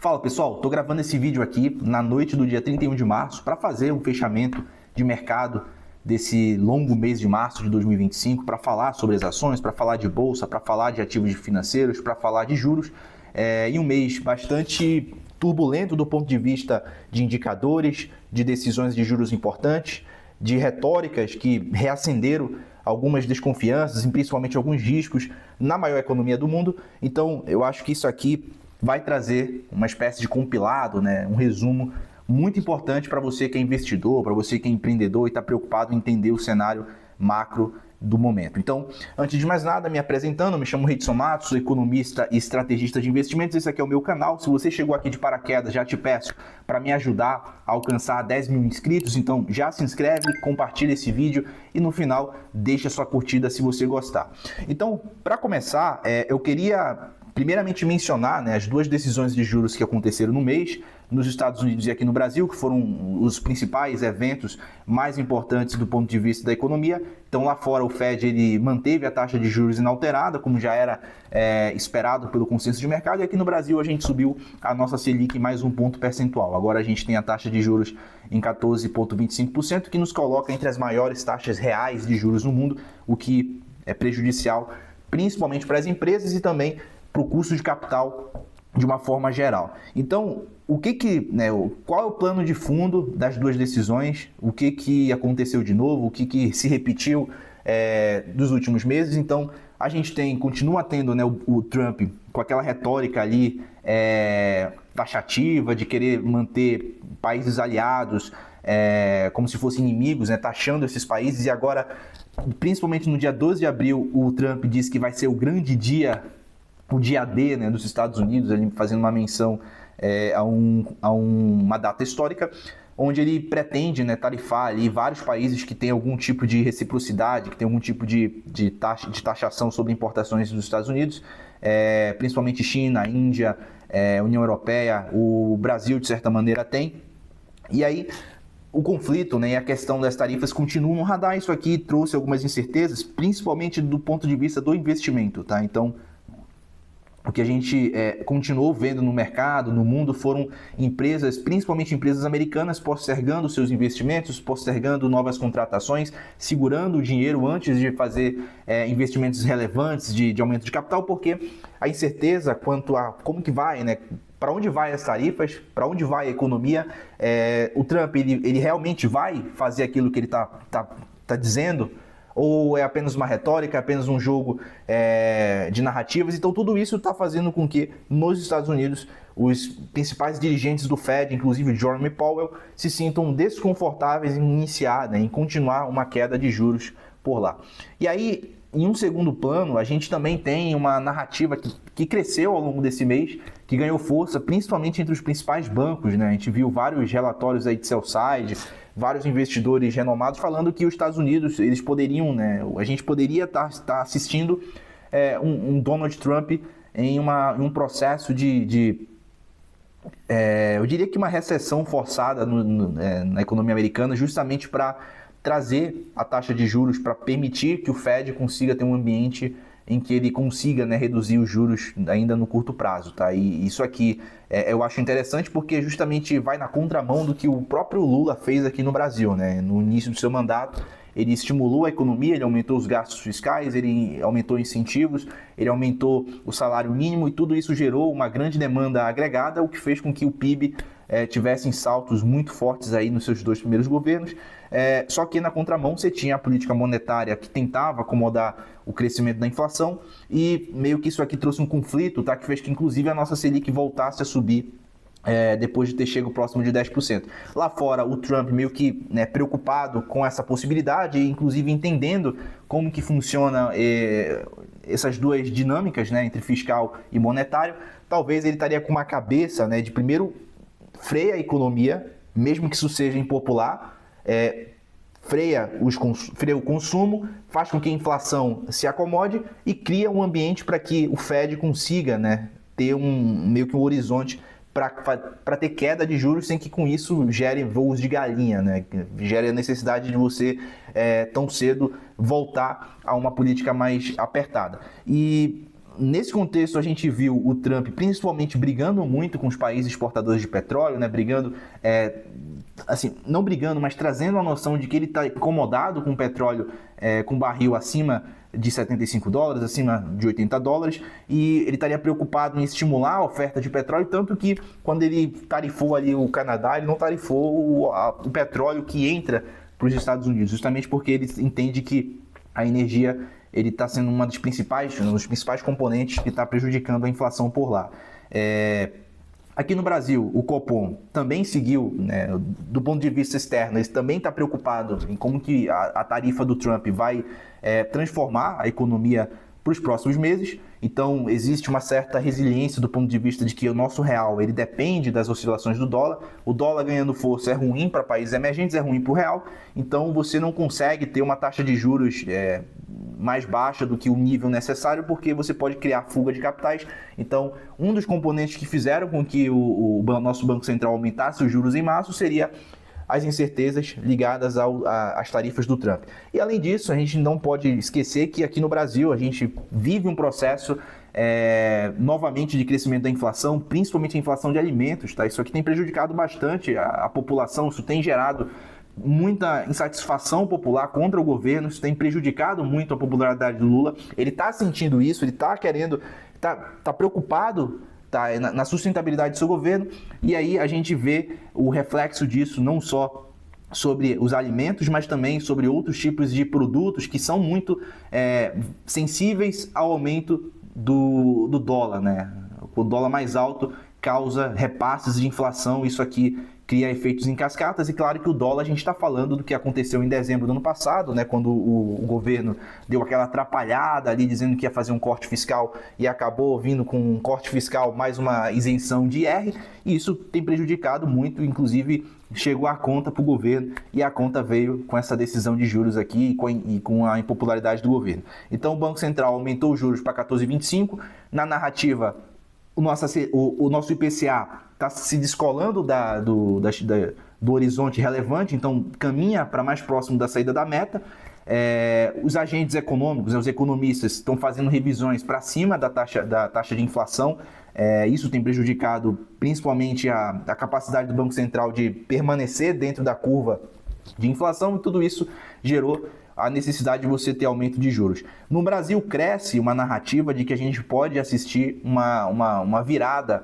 Fala pessoal, estou gravando esse vídeo aqui na noite do dia 31 de março para fazer um fechamento de mercado desse longo mês de março de 2025, para falar sobre as ações, para falar de bolsa, para falar de ativos financeiros, para falar de juros, em um mês bastante turbulento do ponto de vista de indicadores, de decisões de juros importantes, de retóricas que reacenderam algumas desconfianças e principalmente alguns riscos na maior economia do mundo. Então eu acho que isso aqui vai trazer uma espécie de compilado, um resumo muito importante para você que é investidor, para você que é empreendedor e está preocupado em entender o cenário macro do momento. Então, antes de mais nada, me apresentando, me chamo Reidson Matos, sou economista e estrategista de investimentos. Esse aqui é o meu canal. Se você chegou aqui de paraquedas, já te peço para me ajudar a alcançar 10 mil inscritos. Então, já se inscreve, compartilha esse vídeo e no final deixa sua curtida se você gostar. Então, para começar, eu queria primeiramente mencionar as duas decisões de juros que aconteceram no mês, nos Estados Unidos e aqui no Brasil, que foram os principais eventos mais importantes do ponto de vista da economia. Então lá fora o Fed ele manteve a taxa de juros inalterada, como já era esperado pelo consenso de mercado, e aqui no Brasil a gente subiu a nossa Selic mais um ponto percentual. Agora a gente tem a taxa de juros em 14,25%, que nos coloca entre as maiores taxas reais de juros no mundo, o que é prejudicial principalmente para as empresas e também para o custo de capital de uma forma geral. Então, qual é o plano de fundo das duas decisões? O que aconteceu de novo? O que se repetiu dos últimos meses? Então, a gente continua tendo o Trump com aquela retórica ali taxativa de querer manter países aliados como se fossem inimigos, taxando esses países. E agora, principalmente no dia 12 de abril, o Trump disse que vai ser o grande dia, o dia D dos Estados Unidos, ele fazendo uma menção a uma data histórica, onde ele pretende tarifar ali vários países que têm algum tipo de reciprocidade, que tem algum tipo de taxação sobre importações dos Estados Unidos, principalmente China, Índia, União Europeia, o Brasil de certa maneira tem. E aí o conflito e a questão das tarifas continuam no radar. Isso aqui trouxe algumas incertezas, principalmente do ponto de vista do investimento, tá? Então, o que a gente continuou vendo no mercado, no mundo, foram empresas, principalmente empresas americanas, postergando seus investimentos, postergando novas contratações, segurando o dinheiro antes de fazer investimentos relevantes de aumento de capital, porque a incerteza quanto a como que vai, para onde vai as tarifas, para onde vai a economia, o Trump ele realmente vai fazer aquilo que ele tá dizendo, ou é apenas uma retórica, é apenas um jogo de narrativas? Então tudo isso está fazendo com que nos Estados Unidos os principais dirigentes do Fed, inclusive Jerome Powell, se sintam desconfortáveis em iniciar, em continuar uma queda de juros por lá. E aí, em um segundo plano, a gente também tem uma narrativa que cresceu ao longo desse mês, que ganhou força principalmente entre os principais bancos, A gente viu vários relatórios aí de sell-side, vários investidores renomados falando que os Estados Unidos, eles poderiam, a gente poderia estar assistindo um Donald Trump em um processo eu diria que uma recessão forçada na economia americana, justamente para trazer a taxa de juros, para permitir que o Fed consiga ter um ambiente em que ele consiga reduzir os juros ainda no curto prazo, tá? E isso aqui eu acho interessante porque justamente vai na contramão do que o próprio Lula fez aqui no Brasil, No início do seu mandato, ele estimulou a economia, ele aumentou os gastos fiscais, ele aumentou incentivos, ele aumentou o salário mínimo e tudo isso gerou uma grande demanda agregada, o que fez com que o PIB tivessem saltos muito fortes aí nos seus dois primeiros governos. Só que na contramão você tinha a política monetária que tentava acomodar o crescimento da inflação e meio que isso aqui trouxe um conflito, tá? Que fez que inclusive a nossa Selic voltasse a subir depois de ter chegado próximo de 10%. Lá fora, o Trump meio que preocupado com essa possibilidade, inclusive entendendo como que funciona essas duas dinâmicas, entre fiscal e monetário. Talvez ele estaria com uma cabeça de primeiro freia a economia, mesmo que isso seja impopular, freia o consumo, faz com que a inflação se acomode e cria um ambiente para que o Fed consiga ter meio que um horizonte para ter queda de juros sem que com isso gere voos de galinha, gere a necessidade de você tão cedo voltar a uma política mais apertada. E nesse contexto, a gente viu o Trump principalmente brigando muito com os países exportadores de petróleo, né? Brigando, assim, não brigando, mas trazendo a noção de que ele está incomodado com o petróleo com barril acima de $75, acima de $80, e ele estaria preocupado em estimular a oferta de petróleo, tanto que quando ele tarifou ali o Canadá, ele não tarifou o petróleo que entra para os Estados Unidos, justamente porque ele entende que a energia ele está sendo um dos principais componentes que está prejudicando a inflação por lá. Aqui no Brasil, o Copom também seguiu, né, do ponto de vista externo, ele também está preocupado em como que a tarifa do Trump vai transformar a economia para os próximos meses. Então, existe uma certa resiliência do ponto de vista de que o nosso real ele depende das oscilações do dólar. O dólar ganhando força é ruim para países emergentes, é ruim para o real. Então, você não consegue ter uma taxa de juros mais baixa do que o nível necessário, porque você pode criar fuga de capitais. Então, um dos componentes que fizeram com que o nosso Banco Central aumentasse os juros em março seria as incertezas ligadas às tarifas do Trump. E além disso, a gente não pode esquecer que aqui no Brasil a gente vive um processo novamente de crescimento da inflação, principalmente a inflação de alimentos, tá? Isso aqui tem prejudicado bastante a população, isso tem gerado muita insatisfação popular contra o governo, isso tem prejudicado muito a popularidade do Lula. Ele está sentindo isso, ele está querendo, está preocupado na sustentabilidade do seu governo, e aí a gente vê o reflexo disso não só sobre os alimentos, mas também sobre outros tipos de produtos que são muito sensíveis ao aumento do dólar, né? O dólar mais alto causa repasses de inflação, isso aqui cria efeitos em cascatas, e claro que o dólar, a gente está falando do que aconteceu em dezembro do ano passado, né, quando o governo deu aquela atrapalhada ali, dizendo que ia fazer um corte fiscal e acabou vindo com um corte fiscal mais uma isenção de IR, e isso tem prejudicado muito, inclusive chegou a conta para o governo, e a conta veio com essa decisão de juros aqui e com a impopularidade do governo. Então o Banco Central aumentou os juros para 14,25, na narrativa o nosso IPCA está se descolando do horizonte relevante, então caminha para mais próximo da saída da meta. Os agentes econômicos, os economistas estão fazendo revisões para cima da taxa de inflação. Isso tem prejudicado principalmente a capacidade do Banco Central de permanecer dentro da curva de inflação, e tudo isso gerou a necessidade de você ter aumento de juros. No Brasil cresce uma narrativa de que a gente pode assistir uma virada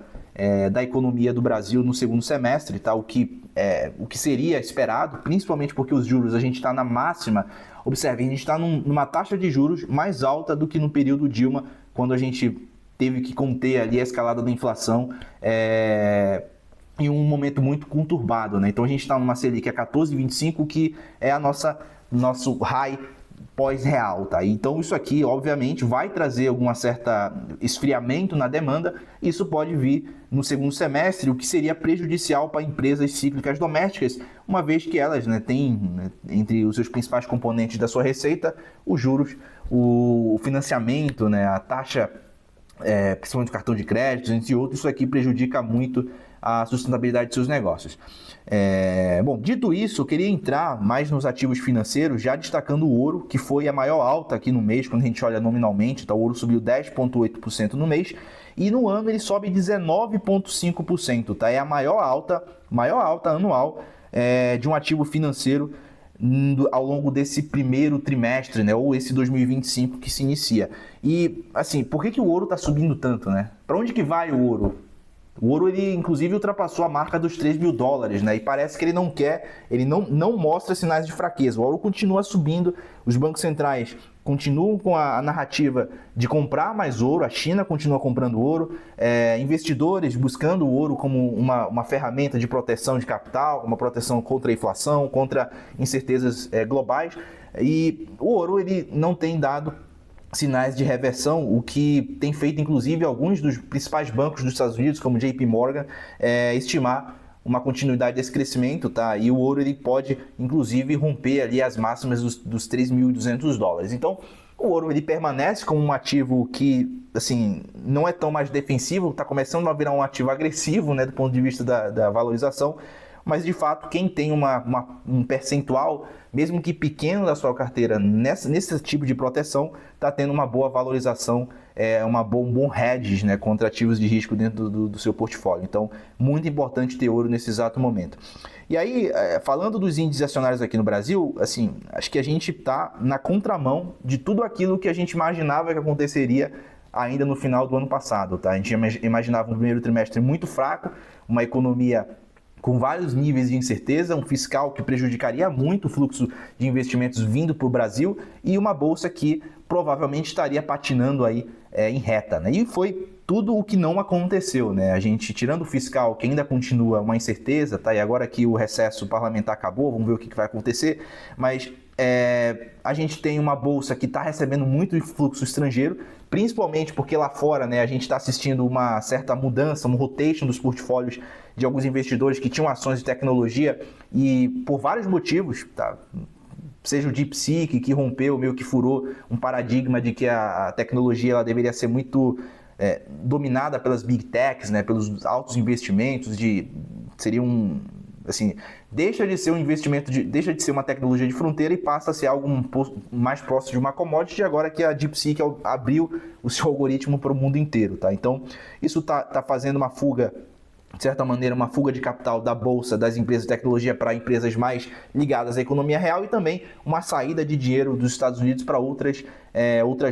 da economia do Brasil no segundo semestre, tá? o que seria esperado, principalmente porque os juros a gente está na máxima. Observe, a gente está numa taxa de juros mais alta do que no período Dilma, quando a gente teve que conter ali a escalada da inflação em um momento muito conturbado, né? Então a gente está numa Selic a 14,25, que é nosso high pós-real, tá? Então isso aqui, obviamente, vai trazer algum certa esfriamento na demanda. Isso pode vir no segundo semestre, o que seria prejudicial para empresas cíclicas domésticas, uma vez que elas, né, têm, né, entre os seus principais componentes da sua receita, os juros, o financiamento, né, a taxa, principalmente o cartão de crédito, entre outros. Isso aqui prejudica muito a sustentabilidade de seus negócios. Bom, dito isso, eu queria entrar mais nos ativos financeiros, já destacando o ouro, que foi a maior alta aqui no mês, quando a gente olha nominalmente, tá? O ouro subiu 10,8% no mês, e no ano ele sobe 19,5%, tá? É a maior alta anual de um ativo financeiro ao longo desse primeiro trimestre, né, ou esse 2025 que se inicia. E, assim, por que o ouro está subindo tanto, né? Para onde que vai o ouro? O ouro, ele inclusive ultrapassou a marca dos $3.000, né? E parece que ele não mostra sinais de fraqueza. O ouro continua subindo, os bancos centrais continuam com a narrativa de comprar mais ouro, a China continua comprando ouro, investidores buscando o ouro como uma ferramenta de proteção de capital, uma proteção contra a inflação, contra incertezas globais. E o ouro, ele não tem dado sinais de reversão, o que tem feito inclusive alguns dos principais bancos dos Estados Unidos, como JP Morgan, estimar uma continuidade desse crescimento, tá? E o ouro, ele pode inclusive romper ali as máximas dos $3.200. Então, o ouro, ele permanece como um ativo que, assim, não é tão mais defensivo, está começando a virar um ativo agressivo, né, do ponto de vista da valorização. mas de fato quem tem um percentual, mesmo que pequeno da sua carteira, nesse tipo de proteção, está tendo uma boa valorização, um bom hedge, né, contra ativos de risco dentro do seu portfólio. Então, muito importante ter ouro nesse exato momento. E aí, falando dos índices acionários aqui no Brasil, assim, acho que a gente está na contramão de tudo aquilo que a gente imaginava que aconteceria ainda no final do ano passado, tá? A gente imaginava um primeiro trimestre muito fraco, uma economia com vários níveis de incerteza, um fiscal que prejudicaria muito o fluxo de investimentos vindo para o Brasil e uma bolsa que provavelmente estaria patinando aí em reta, né? E foi tudo o que não aconteceu, né? A gente, tirando o fiscal, que ainda continua uma incerteza, tá? E agora que o recesso parlamentar acabou, vamos ver o que vai acontecer, mas a gente tem uma bolsa que está recebendo muito fluxo estrangeiro, principalmente porque lá fora, né, a gente está assistindo uma certa mudança, um rotation dos portfólios de alguns investidores que tinham ações de tecnologia e por vários motivos, tá? Seja o DeepSeek, que rompeu, meio que furou um paradigma de que a tecnologia ela deveria ser muito dominada pelas big techs, né, pelos altos investimentos, seria assim, deixa de ser um investimento, deixa de ser uma tecnologia de fronteira e passa a ser algo mais próximo de uma commodity, agora que a DeepSeek abriu o seu algoritmo para o mundo inteiro, tá? Então, isso tá fazendo uma fuga, de certa maneira, uma fuga de capital da bolsa, das empresas de tecnologia para empresas mais ligadas à economia real e também uma saída de dinheiro dos Estados Unidos para outras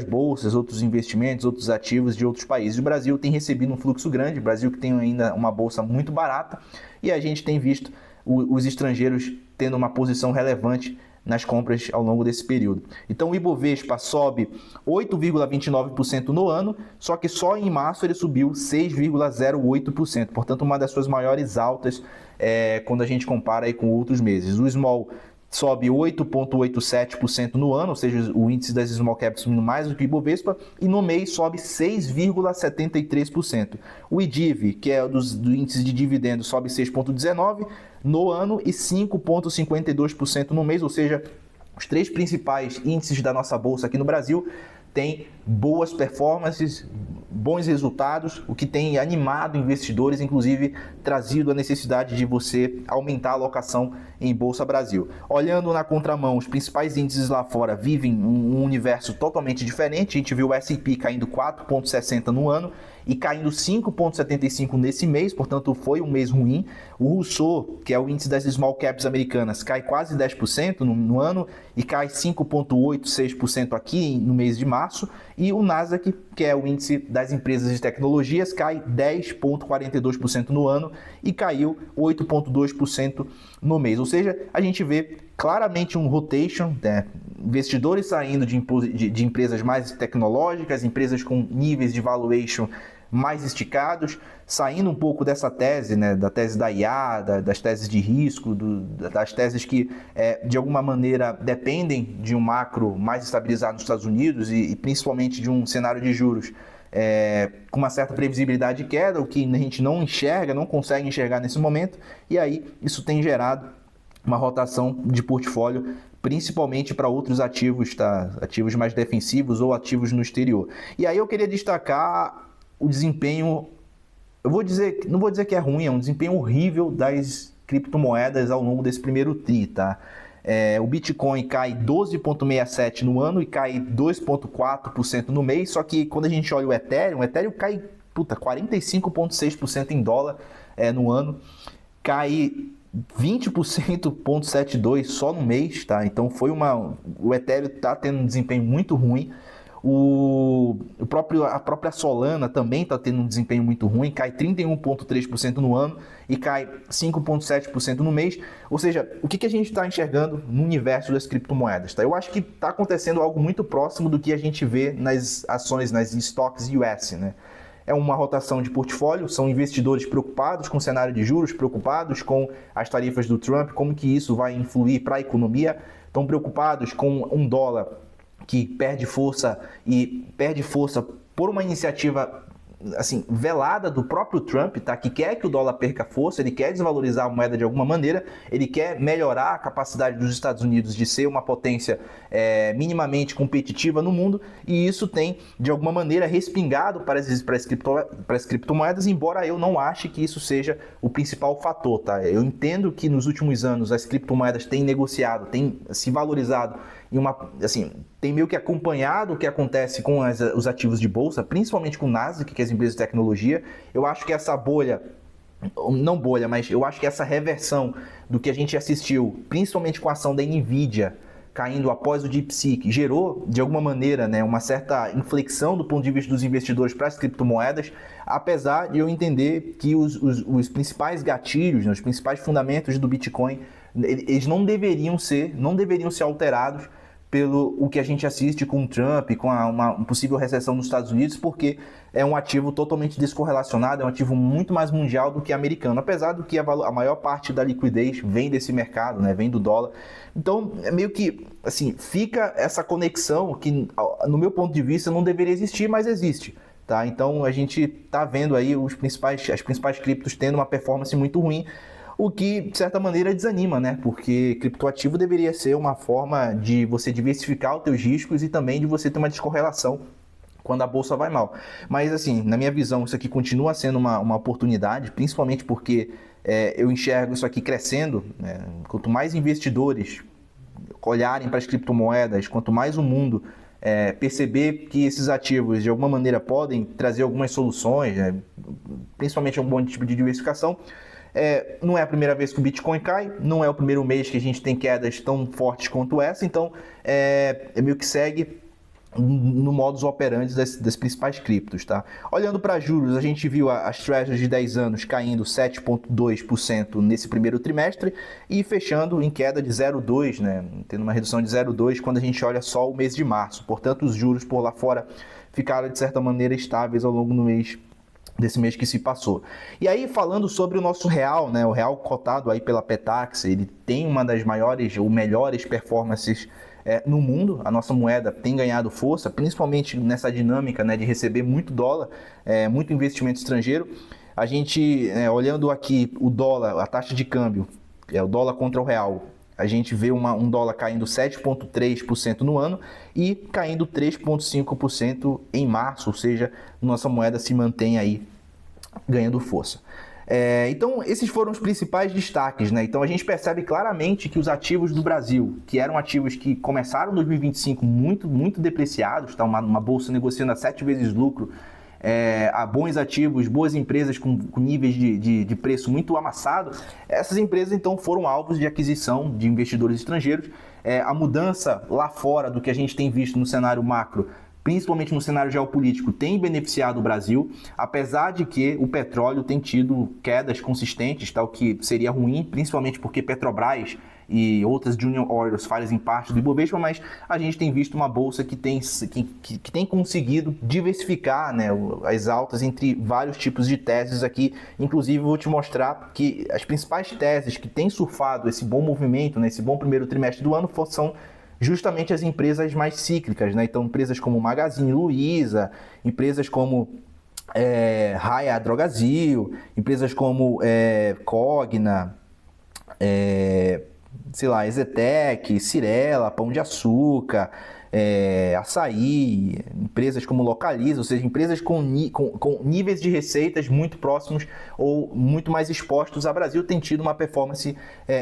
bolsas, outros investimentos, outros ativos de outros países. O Brasil tem recebido um fluxo grande, o Brasil que tem ainda uma bolsa muito barata e a gente tem visto os estrangeiros tendo uma posição relevante nas compras ao longo desse período. Então o Ibovespa sobe 8,29% no ano, só que só em março ele subiu 6,08%, portanto uma das suas maiores altas quando a gente compara aí com outros meses. O Small sobe 8,87% no ano, ou seja, o índice das Small Caps subindo mais do que o Ibovespa, e no mês sobe 6,73%. O IDIV, que é do índice de dividendos, sobe 6,19% no ano e 5,52% no mês, ou seja, os três principais índices da nossa bolsa aqui no Brasil têm boas performances, bons resultados, o que tem animado investidores, inclusive trazido a necessidade de você aumentar a alocação em Bolsa Brasil. Olhando na contramão, os principais índices lá fora vivem um universo totalmente diferente. A gente viu o S&P caindo 4,60 no ano e caindo 5,75 nesse mês, portanto foi um mês ruim. O Russell, que é o índice das small caps americanas, cai quase 10% no ano e cai 5,86% aqui no mês de março. E o Nasdaq, que é o índice das empresas de tecnologias, cai 10,42% no ano e caiu 8,2% no mês. Ou seja, a gente vê claramente um rotation, né? Investidores saindo de empresas mais tecnológicas, empresas com níveis de valuation mais esticados, saindo um pouco dessa tese, né, da tese da IA, das teses de risco, das teses que de alguma maneira dependem de um macro mais estabilizado nos Estados Unidos e principalmente de um cenário de juros com uma certa previsibilidade de queda, o que a gente não enxerga, não consegue enxergar nesse momento, e aí isso tem gerado uma rotação de portfólio principalmente para outros ativos, tá? Ativos mais defensivos ou ativos no exterior. E aí eu queria destacar o desempenho, não vou dizer que é ruim, é um desempenho horrível das criptomoedas ao longo desse primeiro TRI, tá? O Bitcoin cai 12,67% no ano e cai 2,4% no mês, só que quando a gente olha o Ethereum cai 45,6% em dólar no ano, cai 20,72% só no mês, tá? Então o Ethereum está tendo um desempenho muito ruim. A própria Solana também está tendo um desempenho muito ruim, cai 31,3% no ano e cai 5,7% no mês. Ou seja, o que a gente está enxergando no universo das criptomoedas? Tá? Eu acho que está acontecendo algo muito próximo do que a gente vê nas ações, nas stocks US, né? É uma rotação de portfólio, são investidores preocupados com o cenário de juros, preocupados com as tarifas do Trump, como que isso vai influir para a economia, estão preocupados com um dólar que perde força por uma iniciativa assim, velada do próprio Trump, tá? Que quer que o dólar perca força, ele quer desvalorizar a moeda de alguma maneira, ele quer melhorar a capacidade dos Estados Unidos de ser uma potência minimamente competitiva no mundo, e isso tem, de alguma maneira, respingado para as criptomoedas, embora eu não ache que isso seja o principal fator, tá? Eu entendo que nos últimos anos as criptomoedas têm negociado, têm se valorizado tem meio que acompanhado o que acontece com os ativos de bolsa, principalmente com o Nasdaq, que é as empresas de tecnologia. Eu acho que essa bolha, não bolha, mas eu acho que essa reversão do que a gente assistiu, principalmente com a ação da Nvidia caindo após o DeepSeek, gerou, de alguma maneira, né, uma certa inflexão do ponto de vista dos investidores para as criptomoedas, apesar de eu entender que os principais gatilhos, né, os principais fundamentos do Bitcoin, eles não deveriam ser alterados pelo o que a gente assiste com o Trump, com uma possível recessão nos Estados Unidos, porque é um ativo totalmente descorrelacionado, é um ativo muito mais mundial do que americano, apesar do que a maior parte da liquidez vem desse mercado, né, vem do dólar. Então, é meio que, assim, fica essa conexão que, no meu ponto de vista, não deveria existir, mas existe. Tá? Então, a gente está vendo aí as principais criptos tendo uma performance muito ruim, o que, de certa maneira, desanima, né? Porque criptoativo deveria ser uma forma de você diversificar os teus riscos e também de você ter uma descorrelação quando a bolsa vai mal. Mas, assim, na minha visão, isso aqui continua sendo uma oportunidade, principalmente porque eu enxergo isso aqui crescendo, né? Quanto mais investidores olharem para as criptomoedas, quanto mais o mundo perceber que esses ativos, de alguma maneira, podem trazer algumas soluções, né? Principalmente um bom tipo de diversificação. Não é a primeira vez que o Bitcoin cai, não é o primeiro mês que a gente tem quedas tão fortes quanto essa, então meio que segue no modus operandi das principais criptos, tá? Olhando para juros, a gente viu as Treasuries de 10 anos caindo 7,2% nesse primeiro trimestre e fechando em queda de 0,2%, né? Tendo uma redução de 0,2% quando a gente olha só o mês de março. Portanto, os juros por lá fora ficaram, de certa maneira, estáveis ao longo do mês desse mês que se passou. E aí, falando sobre o nosso real, né, o real cotado aí pela Petax, ele tem uma das maiores ou melhores performances no mundo. A nossa moeda tem ganhado força, principalmente nessa dinâmica, né, de receber muito dólar, muito investimento estrangeiro. A gente, olhando aqui o dólar, a taxa de câmbio, o dólar contra o real, a gente vê um dólar caindo 7,3% no ano e caindo 3,5% em março, ou seja, nossa moeda se mantém aí ganhando força. Então, esses foram os principais destaques, né? Então, a gente percebe claramente que os ativos do Brasil, que eram ativos que começaram em 2025 muito, muito depreciados, tá? Uma bolsa negociando a 7 vezes lucro, a bons ativos, boas empresas com níveis de preço muito amassado, essas empresas então foram alvos de aquisição de investidores estrangeiros. A mudança lá fora do que a gente tem visto no cenário macro, principalmente no cenário geopolítico, tem beneficiado o Brasil, apesar de que o petróleo tem tido quedas consistentes, tá? O que seria ruim, principalmente porque Petrobras e outras junior oils fazem parte do Ibovespa, mas a gente tem visto uma bolsa que tem conseguido diversificar, né, as altas entre vários tipos de teses aqui. Inclusive, vou te mostrar que as principais teses que têm surfado esse bom movimento, né, esse bom primeiro trimestre do ano, são justamente as empresas mais cíclicas, né? Então, empresas como Magazine Luiza, empresas como Raia Drogasil, empresas como Cogna, sei lá, Ezetec, Cirela, Pão de Açúcar, Açaí, empresas como Localiza, ou seja, empresas com níveis de receitas muito próximos ou muito mais expostos ao Brasil, tem tido uma performance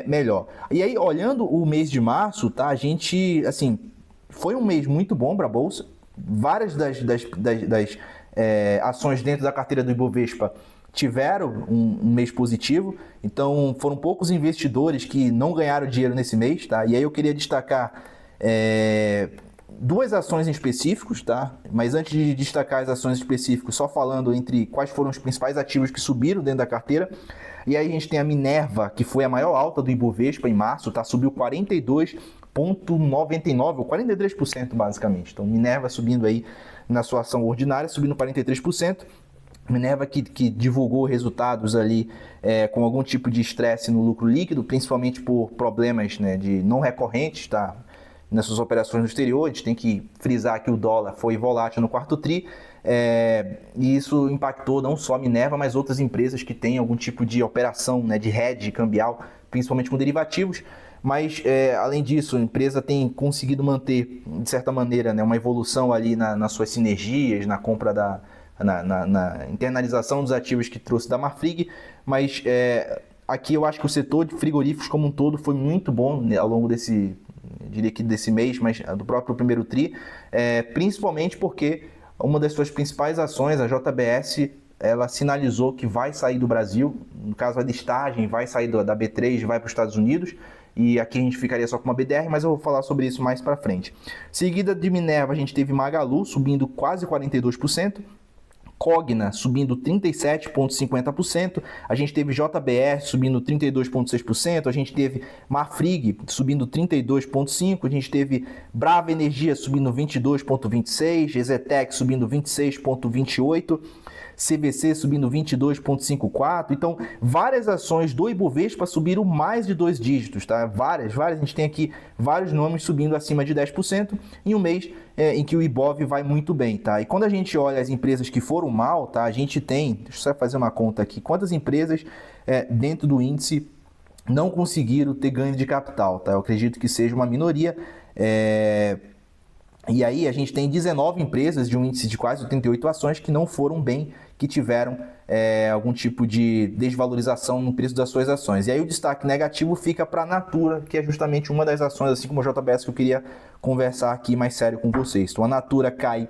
melhor. E aí, olhando o mês de março, tá, a gente, assim, foi um mês muito bom para a Bolsa. Várias das ações dentro da carteira do Ibovespa tiveram um mês positivo, então foram poucos investidores que não ganharam dinheiro nesse mês, tá? E aí eu queria destacar duas ações em específicos, tá? Mas antes de destacar as ações específicas, só falando entre quais foram os principais ativos que subiram dentro da carteira. E aí a gente tem a Minerva, que foi a maior alta do Ibovespa em março, tá? Subiu 42,99, ou 43% basicamente. Então Minerva subindo aí na sua ação ordinária, subindo 43%. Minerva que divulgou resultados ali com algum tipo de estresse no lucro líquido, principalmente por problemas, né, de não recorrentes, tá? nessas operações no exterior. A gente tem que frisar que o dólar foi volátil no quarto tri, e isso impactou não só a Minerva, mas outras empresas que têm algum tipo de operação, né, de hedge cambial, principalmente com derivativos. Mas, além disso, a empresa tem conseguido manter, de certa maneira, né, uma evolução ali nas suas sinergias, na compra na internalização dos ativos que trouxe da Marfrig, mas aqui eu acho que o setor de frigoríficos como um todo foi muito bom, né, ao longo desse, diria que desse mês, mas do próprio primeiro tri, principalmente porque uma das suas principais ações, a JBS, ela sinalizou que vai sair do Brasil, no caso a listagem vai sair da B3 e vai para os Estados Unidos, e aqui a gente ficaria só com uma BDR, mas eu vou falar sobre isso mais para frente. Seguida de Minerva, a gente teve Magalu subindo quase 42%, Cogna subindo 37,50%, a gente teve JBS subindo 32,6%, a gente teve Marfrig subindo 32,5%, a gente teve Brava Energia subindo 22,26%, Exetec subindo 26,28%, CVC subindo 22,54%. Então, várias ações do Ibovespa subiram mais de 2 dígitos, tá? Várias. A gente tem aqui vários nomes subindo acima de 10% em um mês em que o Ibov vai muito bem, tá? E quando a gente olha as empresas que foram mal, tá? A gente tem, deixa eu só fazer uma conta aqui, quantas empresas dentro do índice não conseguiram ter ganho de capital, tá? Eu acredito que seja uma minoria. E aí a gente tem 19 empresas de um índice de quase 88 ações que não foram bem, que tiveram algum tipo de desvalorização no preço das suas ações. E aí o destaque negativo fica para a Natura, que é justamente uma das ações, assim como a JBS, que eu queria conversar aqui mais sério com vocês. Então a Natura cai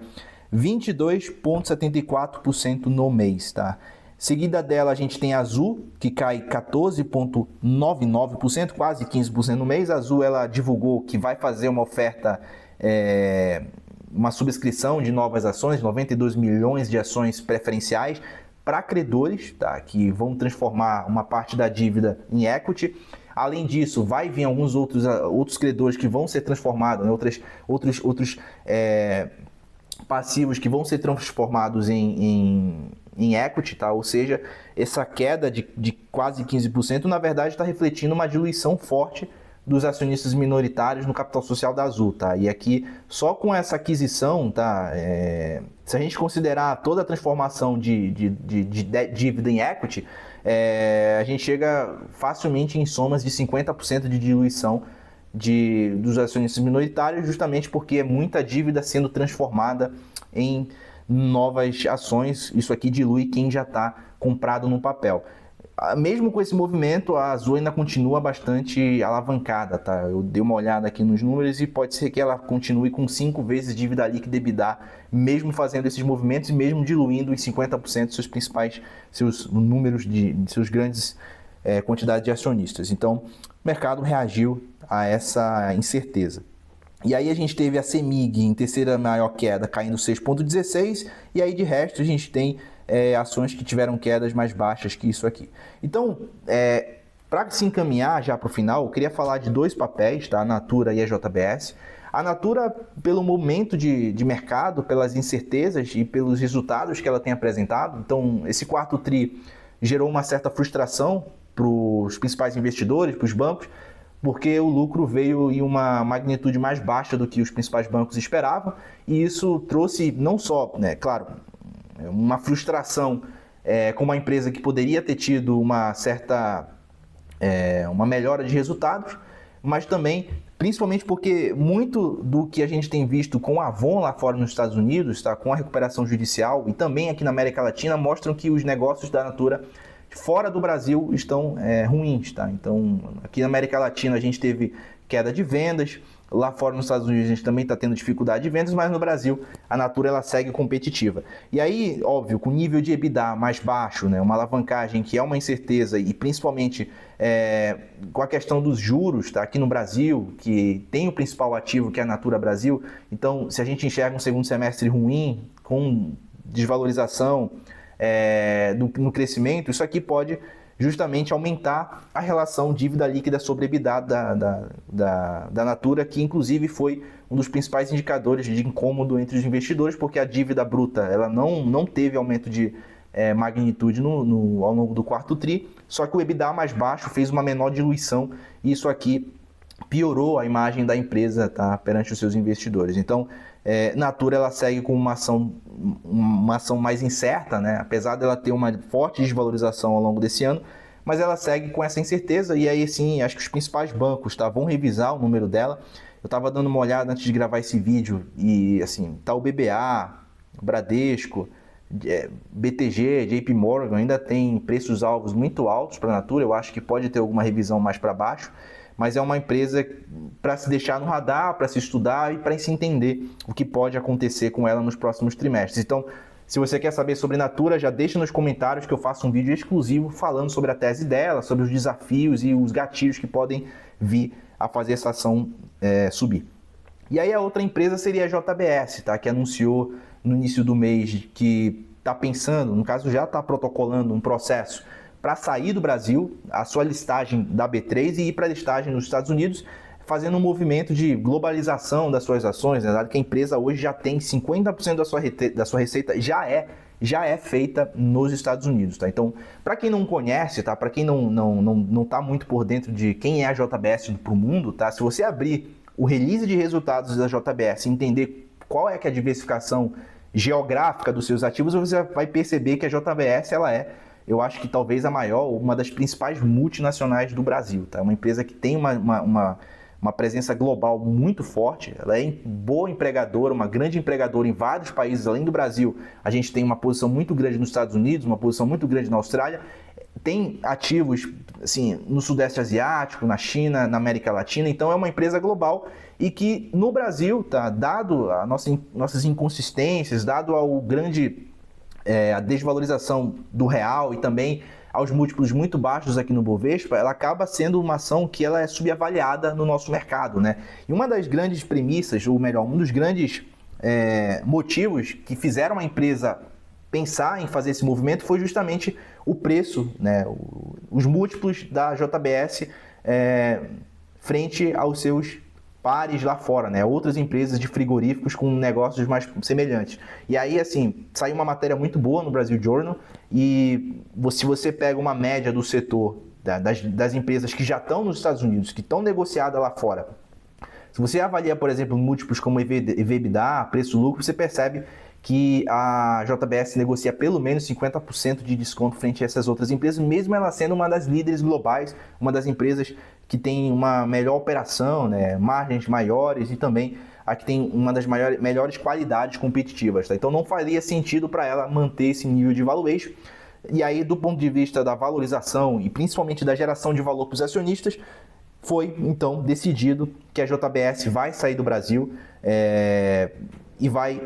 22,74% no mês, tá? Seguida dela a gente tem a Azul, que cai 14,99%, quase 15% no mês. A Azul, ela divulgou que vai fazer uma oferta, uma subscrição de novas ações, 92 milhões de ações preferenciais para credores, tá? Que vão transformar uma parte da dívida em equity. Além disso, vai vir alguns outros credores que vão ser transformados, né? outros passivos que vão ser transformados em equity, tá? Ou seja, essa queda de quase 15%, na verdade, está refletindo uma diluição forte dos acionistas minoritários no capital social da Azul, tá? E aqui, só com essa aquisição, tá? Se a gente considerar toda a transformação de dívida em equity, a gente chega facilmente em somas de 50% de diluição dos acionistas minoritários, justamente porque é muita dívida sendo transformada em novas ações. Isso aqui dilui quem já está comprado no papel. Mesmo com esse movimento, a Azul ainda continua bastante alavancada, tá? Eu dei uma olhada aqui nos números e pode ser que ela continue com 5 vezes dívida líquida EBITDA, mesmo fazendo esses movimentos e mesmo diluindo em 50% seus números de seus grandes quantidades de acionistas. Então, o mercado reagiu a essa incerteza. E aí a gente teve a CEMIG em terceira maior queda, caindo 6,16%, e aí de resto a gente tem ações que tiveram quedas mais baixas que isso aqui. Então, para se encaminhar já para o final, eu queria falar de 2 papéis, tá? A Natura e a JBS. A Natura, pelo momento de mercado, pelas incertezas e pelos resultados que ela tem apresentado. Então, esse quarto tri gerou uma certa frustração para os principais investidores, para os bancos, porque o lucro veio em uma magnitude mais baixa do que os principais bancos esperavam, e isso trouxe não só, né, claro, uma frustração com uma empresa que poderia ter tido uma certa uma melhora de resultados, mas também, principalmente porque muito do que a gente tem visto com a Avon lá fora nos Estados Unidos, tá, com a recuperação judicial e também aqui na América Latina, mostram que os negócios da Natura fora do Brasil estão ruins, tá? Então, aqui na América Latina a gente teve queda de vendas, lá fora nos Estados Unidos a gente também está tendo dificuldade de vendas, mas no Brasil a Natura ela segue competitiva. E aí, óbvio, com o nível de EBITDA mais baixo, né, uma alavancagem que é uma incerteza e principalmente com a questão dos juros, tá, aqui no Brasil, que tem o principal ativo que é a Natura Brasil, então se a gente enxerga um segundo semestre ruim, com desvalorização no crescimento, isso aqui pode justamente aumentar a relação dívida líquida sobre EBITDA da Natura, que inclusive foi um dos principais indicadores de incômodo entre os investidores, porque a dívida bruta ela não teve aumento de magnitude ao longo do quarto tri, só que o EBITDA mais baixo fez uma menor diluição, e isso aqui piorou a imagem da empresa, tá, perante os seus investidores. Então, Natura ela segue com uma ação mais incerta, né? Apesar dela ter uma forte desvalorização ao longo desse ano, mas ela segue com essa incerteza. E aí sim, acho que os principais bancos, tá, vão revisar o número dela. Eu estava dando uma olhada antes de gravar esse vídeo e assim, tá o BBA, o Bradesco, BTG, JP Morgan ainda tem preços alvos muito altos para a Natura. Eu acho que pode ter alguma revisão mais para baixo, mas é uma empresa para se deixar no radar, para se estudar e para se entender o que pode acontecer com ela nos próximos trimestres. Então, se você quer saber sobre Natura, já deixa nos comentários que eu faço um vídeo exclusivo falando sobre a tese dela, sobre os desafios e os gatilhos que podem vir a fazer essa ação subir. E aí a outra empresa seria a JBS, tá? Que anunciou no início do mês que está pensando, no caso já está protocolando um processo para sair do Brasil, a sua listagem da B3 e ir para a listagem nos Estados Unidos, fazendo um movimento de globalização das suas ações, né? Dado que a empresa hoje já tem 50% da sua receita já é feita nos Estados Unidos, tá? Então, para quem não conhece, tá? Para quem não tá muito por dentro de quem é a JBS para o mundo, tá? Se você abrir o release de resultados da JBS e entender qual é que é a diversificação geográfica dos seus ativos, você vai perceber que a JBS ela eu acho que talvez a maior, uma das principais multinacionais do Brasil, tá? Uma empresa que tem uma presença global muito forte, ela é boa empregadora, uma grande empregadora em vários países além do Brasil. A gente tem uma posição muito grande nos Estados Unidos, uma posição muito grande na Austrália, tem ativos assim, no Sudeste Asiático, na China, na América Latina, então é uma empresa global e que no Brasil, tá, dado as nossas inconsistências, dado a desvalorização do real e também aos múltiplos muito baixos aqui no Bovespa, ela acaba sendo uma ação que ela é subavaliada no nosso mercado, né? E uma das grandes premissas, ou melhor, um dos grandes motivos que fizeram a empresa pensar em fazer esse movimento foi justamente o preço, né? Os múltiplos da JBS frente aos seus pares lá fora, né? Outras empresas de frigoríficos com negócios mais semelhantes. E aí, assim, saiu uma matéria muito boa no Brasil Journal e se você pega uma média do setor das empresas que já estão nos Estados Unidos, que estão negociadas lá fora, se você avalia, por exemplo, múltiplos como EV/EBITDA, preço-lucro, você percebe que a JBS negocia pelo menos 50% de desconto frente a essas outras empresas, mesmo ela sendo uma das líderes globais, uma das empresas que tem uma melhor operação, né, margens maiores e também a que tem uma das melhores qualidades competitivas. Tá? Então não faria sentido para ela manter esse nível de valuation. E aí, do ponto de vista da valorização e principalmente da geração de valor para os acionistas, foi então decidido que a JBS vai sair do Brasil e vai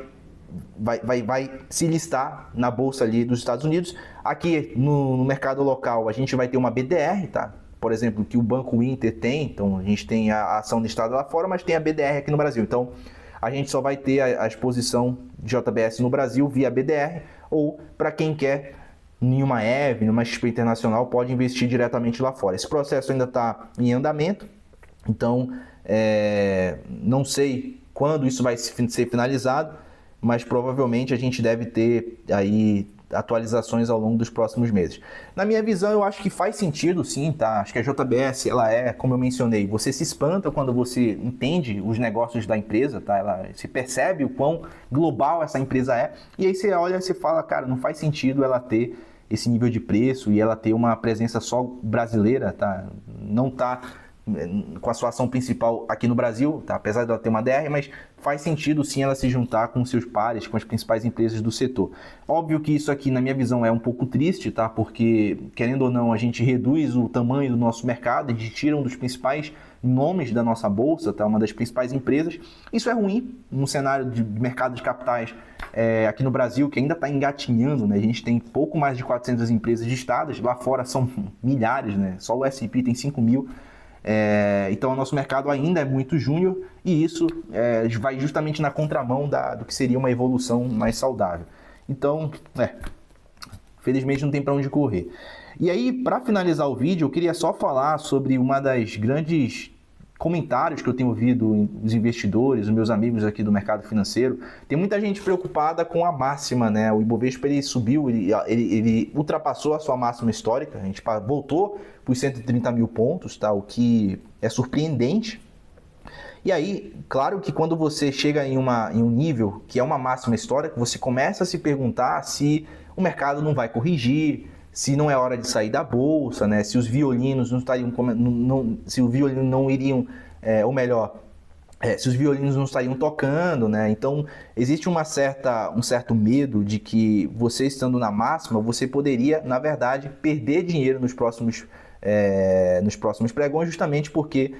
se listar na bolsa ali dos Estados Unidos. Aqui no mercado local a gente vai ter uma BDR, tá? Por exemplo, que o Banco Inter tem, então a gente tem a ação listada lá fora, mas tem a BDR aqui no Brasil. Então a gente só vai ter a exposição de JBS no Brasil via BDR, ou para quem quer em uma EV, numa XP Internacional, pode investir diretamente lá fora. Esse processo ainda está em andamento, então não sei quando isso vai ser finalizado, mas provavelmente a gente deve ter aí atualizações ao longo dos próximos meses. Na minha visão, eu acho que faz sentido sim, tá? Acho que a JBS, ela como eu mencionei, você se espanta quando você entende os negócios da empresa, tá? Ela se percebe o quão global essa empresa é, e aí você olha e você fala, cara, não faz sentido ela ter esse nível de preço e ela ter uma presença só brasileira, tá? Não tá com a sua ação principal aqui no Brasil, tá? Apesar de ela ter uma DR, mas faz sentido sim ela se juntar com seus pares, com as principais empresas do setor. Óbvio que isso aqui, na minha visão, é um pouco triste, tá? Porque, querendo ou não, a gente reduz o tamanho do nosso mercado, a gente tira um dos principais nomes da nossa bolsa, tá? Uma das principais empresas. Isso é ruim num cenário de mercado de capitais aqui no Brasil, que ainda está engatinhando, né? A gente tem pouco mais de 400 empresas listadas, lá fora são milhares, né? Só o S&P tem 5 mil. Então o nosso mercado ainda é muito júnior e isso vai justamente na contramão do que seria uma evolução mais saudável. Então, felizmente não tem para onde correr. E aí, para finalizar o vídeo, eu queria só falar sobre uma das grandes comentários que eu tenho ouvido dos investidores, os meus amigos aqui do mercado financeiro, tem muita gente preocupada com a máxima, né? O Ibovespa ele subiu, ele ultrapassou a sua máxima histórica, a gente voltou para os 130 mil pontos, tá? O que é surpreendente. E aí, claro que quando você chega em um nível que é uma máxima histórica, você começa a se perguntar se o mercado não vai corrigir, se não é hora de sair da bolsa, né? Se os violinos não estariam, se o violino não iriam, ou melhor, se os violinos não estariam tocando, né? Então existe um certo medo de que você estando na máxima, você poderia, na verdade, perder dinheiro nos próximos pregões, justamente porque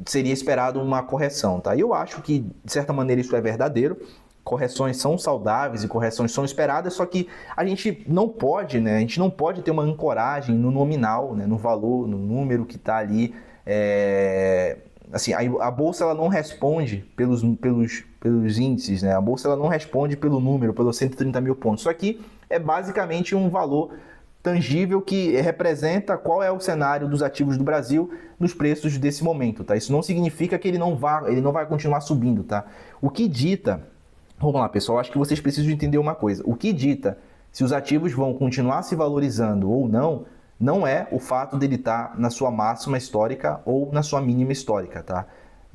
seria esperado uma correção, tá? Eu acho que, de certa maneira, isso é verdadeiro. Correções são saudáveis e correções são esperadas, só que a gente não pode, né? A gente não pode ter uma ancoragem no nominal, né? No valor, no número que está ali. Assim, a bolsa ela não responde pelos índices, né? A bolsa ela não responde pelo número, pelos 130 mil pontos. Isso aqui é basicamente um valor tangível que representa qual é o cenário dos ativos do Brasil nos preços desse momento, tá? Isso não significa que ele não vai continuar subindo, tá? O que dita, vamos lá, pessoal, acho que vocês precisam entender uma coisa. O que dita se os ativos vão continuar se valorizando ou não é o fato dele estar na sua máxima histórica ou na sua mínima histórica, tá?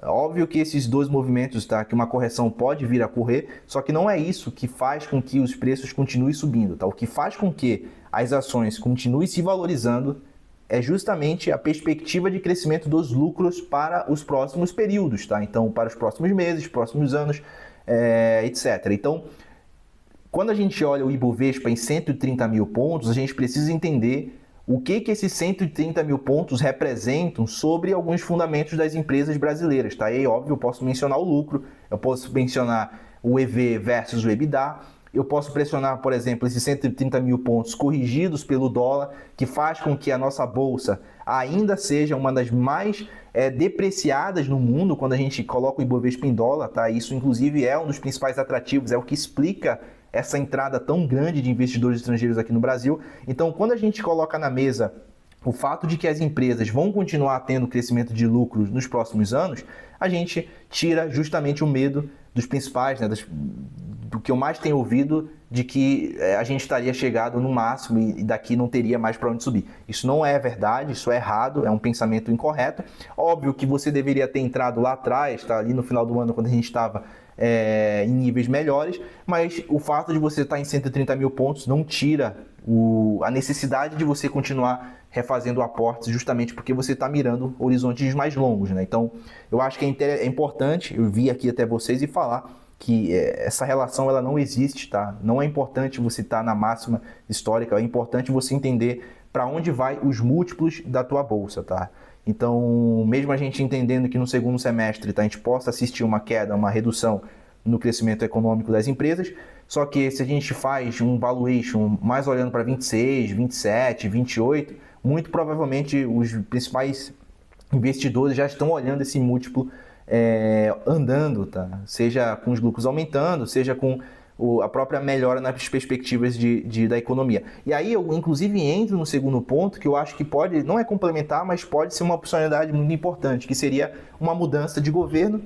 Óbvio que esses dois movimentos, tá? Que uma correção pode vir a ocorrer, só que não é isso que faz com que os preços continuem subindo, tá? O que faz com que as ações continuem se valorizando é justamente a perspectiva de crescimento dos lucros para os próximos períodos, tá? Então, para os próximos meses, próximos anos, etc. Então, quando a gente olha o Ibovespa em 130 mil pontos, a gente precisa entender o que esses 130 mil pontos representam sobre alguns fundamentos das empresas brasileiras, tá? E aí, óbvio, eu posso mencionar o lucro, eu posso mencionar o EV versus o EBITDA, eu posso pressionar, por exemplo, esses 130 mil pontos corrigidos pelo dólar, que faz com que a nossa bolsa ainda seja uma das mais depreciadas no mundo quando a gente coloca o Ibovespa em dólar, tá? Isso, inclusive, é um dos principais atrativos, é o que explica essa entrada tão grande de investidores estrangeiros aqui no Brasil. Então, quando a gente coloca na mesa o fato de que as empresas vão continuar tendo crescimento de lucros nos próximos anos, a gente tira justamente o medo dos principais, né, do que eu mais tenho ouvido, de que a gente estaria chegado no máximo e daqui não teria mais para onde subir. Isso não é verdade, isso é errado, é um pensamento incorreto. Óbvio que você deveria ter entrado lá atrás, tá, ali no final do ano, quando a gente estava em níveis melhores, mas o fato de você estar em 130 mil pontos não tira a necessidade de você continuar refazendo aportes, justamente porque você está mirando horizontes mais longos, né? Então, eu acho que é importante, eu vir aqui até vocês e falar que essa relação ela não existe, tá? Não é importante você estar na máxima histórica, é importante você entender para onde vai os múltiplos da tua bolsa, tá? Então, mesmo a gente entendendo que no segundo semestre, tá, a gente possa assistir uma queda, uma redução no crescimento econômico das empresas, só que se a gente faz um valuation mais olhando para 26, 27, 28, muito provavelmente os principais investidores já estão olhando esse múltiplo andando, tá? Seja com os lucros aumentando, seja com a própria melhora nas perspectivas da economia. E aí eu, inclusive, entro no segundo ponto, que eu acho que pode, não é complementar, mas pode ser uma opcionalidade muito importante, que seria uma mudança de governo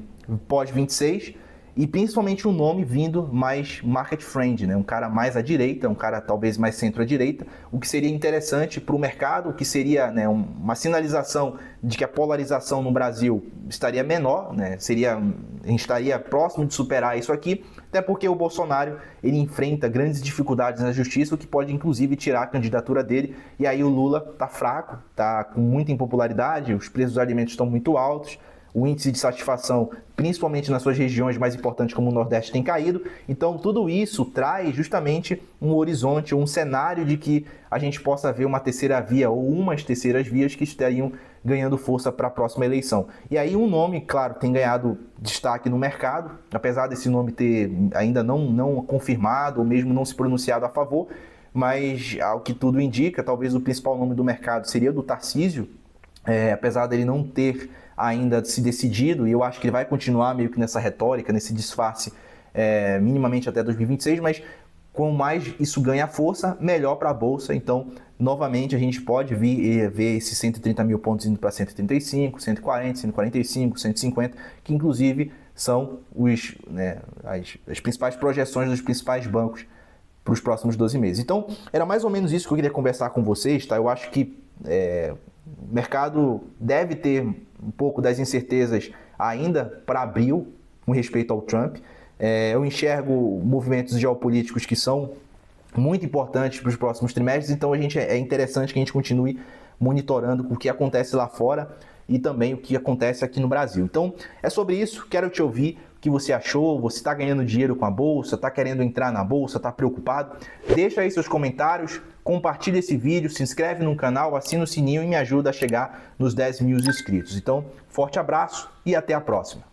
pós-26, e principalmente um nome vindo mais market friend, né? Um cara mais à direita, um cara talvez mais centro à direita, o que seria interessante para o mercado, o que seria, né, uma sinalização de que a polarização no Brasil estaria menor, né? A gente estaria próximo de superar isso aqui, até porque o Bolsonaro ele enfrenta grandes dificuldades na justiça, o que pode inclusive tirar a candidatura dele, e aí o Lula está fraco, está com muita impopularidade, os preços dos alimentos estão muito altos, o índice de satisfação, principalmente nas suas regiões mais importantes como o Nordeste, tem caído. Então tudo isso traz justamente um horizonte, um cenário de que a gente possa ver uma terceira via ou umas terceiras vias que estariam ganhando força para a próxima eleição. E aí um nome, claro, tem ganhado destaque no mercado, apesar desse nome ter ainda não confirmado ou mesmo não se pronunciado a favor, mas ao que tudo indica, talvez o principal nome do mercado seria o do Tarcísio, apesar dele não ter ainda se decidido, e eu acho que ele vai continuar meio que nessa retórica, nesse disfarce minimamente até 2026, mas quanto mais isso ganha força, melhor para a Bolsa. Então, novamente, a gente pode ver esses 130 mil pontos indo para 135, 140, 145, 150, que inclusive são as principais projeções dos principais bancos para os próximos 12 meses. Então, era mais ou menos isso que eu queria conversar com vocês, tá? Eu acho que o mercado deve ter um pouco das incertezas ainda para abril com respeito ao Trump. Eu enxergo movimentos geopolíticos que são muito importantes para os próximos trimestres, então é interessante que a gente continue monitorando o que acontece lá fora e também o que acontece aqui no Brasil. Então, é sobre isso, quero te ouvir o que você achou, você está ganhando dinheiro com a Bolsa, está querendo entrar na Bolsa, está preocupado? Deixa aí seus comentários, compartilha esse vídeo, se inscreve no canal, assina o sininho e me ajuda a chegar nos 10 mil inscritos. Então, forte abraço e até a próxima.